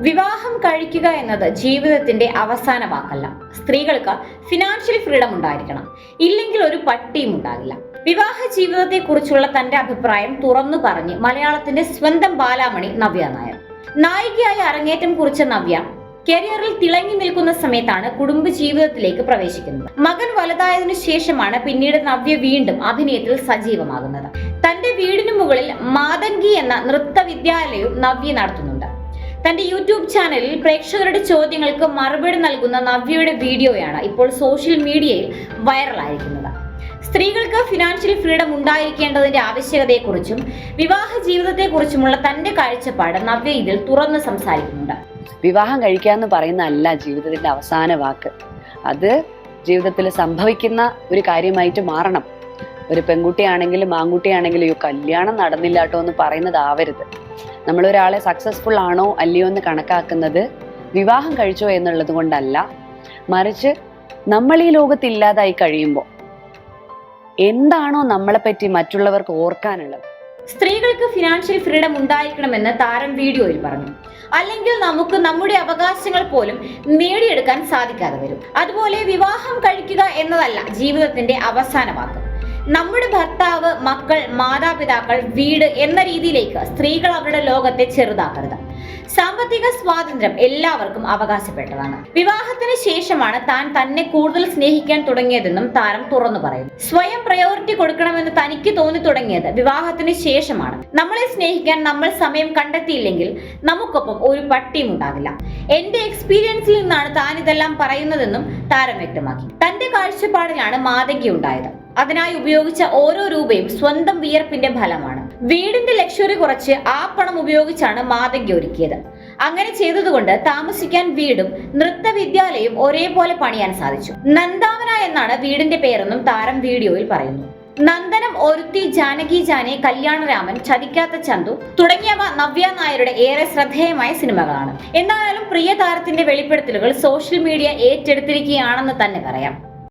വിവാഹം കഴിക്കുക എന്നത് ജീവിതത്തിന്റെ അവസാന വാക്കല്ല. സ്ത്രീകൾക്ക് ഫിനാൻഷ്യൽ ഫ്രീഡം ഉണ്ടായിരിക്കണം, ഇല്ലെങ്കിൽ ഒരു പട്ടിയും ഉണ്ടാകില്ല. വിവാഹ ജീവിതത്തെ കുറിച്ചുള്ള തന്റെ അഭിപ്രായം തുറന്നു പറഞ്ഞ് മലയാളത്തിന്റെ സ്വന്തം ബാലാമണി നവ്യ നായർ. നായികയായി അരങ്ങേറ്റം കുറിച്ച നവ്യ കരിയറിൽ തിളങ്ങി നിൽക്കുന്ന സമയത്താണ് കുടുംബ ജീവിതത്തിലേക്ക് പ്രവേശിക്കുന്നത്. മകൻ വലുതായതിനു ശേഷമാണ് പിന്നീട് നവ്യ വീണ്ടും അഭിനയത്തിൽ സജീവമാകുന്നത്. തന്റെ വീടിനു മുകളിൽ മാതങ്കി എന്ന നൃത്ത വിദ്യാലയവും നവ്യ നടത്തുന്നുണ്ട്. തന്റെ യൂട്യൂബ് ചാനലിൽ പ്രേക്ഷകരുടെ ചോദ്യങ്ങൾക്ക് മറുപടി നൽകുന്ന നവ്യയുടെ വീഡിയോയാണ് ഇപ്പോൾ സോഷ്യൽ മീഡിയയിൽ വൈറലായിരിക്കുന്നത്. സ്ത്രീകൾക്ക് ഫിനാൻഷ്യൽ ഫ്രീഡം ഉണ്ടായിരിക്കേണ്ടതിന്റെ ആവശ്യകതയെക്കുറിച്ചും വിവാഹ ജീവിതത്തെക്കുറിച്ചുമുള്ള തന്റെ കാഴ്ചപ്പാട് നവ്യ ഇതിൽ തുറന്ന് സംസാരിക്കുന്നുണ്ട്. വിവാഹം കഴിക്കുക എന്ന് പറയുന്നതല്ല ജീവിതത്തിന്റെ അവസാന വാക്ക്. അത് ജീവിതത്തിൽ സംഭവിക്കുന്ന ഒരു കാര്യമായിട്ട് മാറണം. ഒരു പെൺകുട്ടിയാണെങ്കിലും ആൺകുട്ടിയാണെങ്കിലും കല്യാണം നടന്നില്ല കേട്ടോ എന്ന് പറയുന്നതാവരുത്. നമ്മളൊരാളെ സക്സസ്ഫുൾ ആണോ അല്ലയോ എന്ന് കണക്കാക്കുന്നത് വിവാഹം കഴിച്ചോ എന്നുള്ളത് കൊണ്ടല്ല, മറിച്ച് നമ്മൾ ഈ ലോകത്ത് ഇല്ലാതായി കഴിയുമ്പോൾ എന്താണോ നമ്മളെ പറ്റി മറ്റുള്ളവർക്ക് ഓർക്കാനുള്ളത്. സ്ത്രീകൾക്ക് ഫിനാൻഷ്യൽ ഫ്രീഡം ഉണ്ടായിരിക്കണമെന്ന് താരം വീഡിയോയിൽ പറഞ്ഞു. അല്ലെങ്കിൽ നമുക്ക് നമ്മുടെ അവകാശങ്ങൾ പോലും നേടിയെടുക്കാൻ സാധിക്കാതെ വരും. അതുപോലെ വിവാഹം കഴിക്കുക എന്നതല്ല ജീവിതത്തിന്റെ അവസാന വാക്ക്. നമ്മുടെ ഭർത്താവ്, മക്കൾ, മാതാപിതാക്കൾ, വീട് എന്ന രീതിയിലേക്ക് സ്ത്രീകൾ അവരുടെ ലോകത്തെ ചെറുതാക്കരുത്. സാമ്പത്തിക സ്വാതന്ത്ര്യം എല്ലാവർക്കും അവകാശപ്പെട്ടതാണ്. വിവാഹത്തിന് ശേഷമാണ് താൻ തന്നെ കൂടുതൽ സ്നേഹിക്കാൻ തുടങ്ങിയതെന്നും താരം തുറന്നു പറയുന്നു. സ്വയം പ്രയോറിറ്റി കൊടുക്കണമെന്ന് തനിക്ക് തോന്നി തുടങ്ങിയത് വിവാഹത്തിന് ശേഷമാണ്. നമ്മളെ സ്നേഹിക്കാൻ നമ്മൾ സമയം കണ്ടെത്തിയില്ലെങ്കിൽ നമുക്കൊപ്പം ഒരു പട്ടിയും ഉണ്ടാകില്ല. എന്റെ എക്സ്പീരിയൻസിൽ നിന്നാണ് താൻ ഇതെല്ലാം പറയുന്നതെന്നും താരം വ്യക്തമാക്കി. തന്റെ കാഴ്ചപ്പാടിലാണ് മാതങ്കി ഉണ്ടായത്. അതിനായി ഉപയോഗിച്ച ഓരോ രൂപയും സ്വന്തം വിയർപ്പിന്റെ ഫലമാണ്. വീടിന്റെ ലക്ഷറി കുറച്ച് ആ പണം ഉപയോഗിച്ചാണ് മാതങ്കി ഒരുക്കിയത്. അങ്ങനെ ചെയ്തതുകൊണ്ട് താമസിക്കാൻ വീടും നൃത്ത വിദ്യാലയം ഒരേപോലെ പണിയാൻ സാധിച്ചു. നന്ദാവന എന്നാണ് വീടിന്റെ പേരെന്നും താരം വീഡിയോയിൽ പറയുന്നു. നന്ദനം, ഒരുത്തി, ജാനകി ജാനെ, കല്യാണരാമൻ, ചതിക്കാത്ത ചന്തു തുടങ്ങിയവ നവ്യ നായരുടെ ഏറെ ശ്രദ്ധേയമായ സിനിമകളാണ്. എന്തായാലും പ്രിയ താരത്തിന്റെ വെളിപ്പെടുത്തലുകൾ സോഷ്യൽ മീഡിയ ഏറ്റെടുത്തിരിക്കുകയാണെന്ന് തന്നെ പറയാം.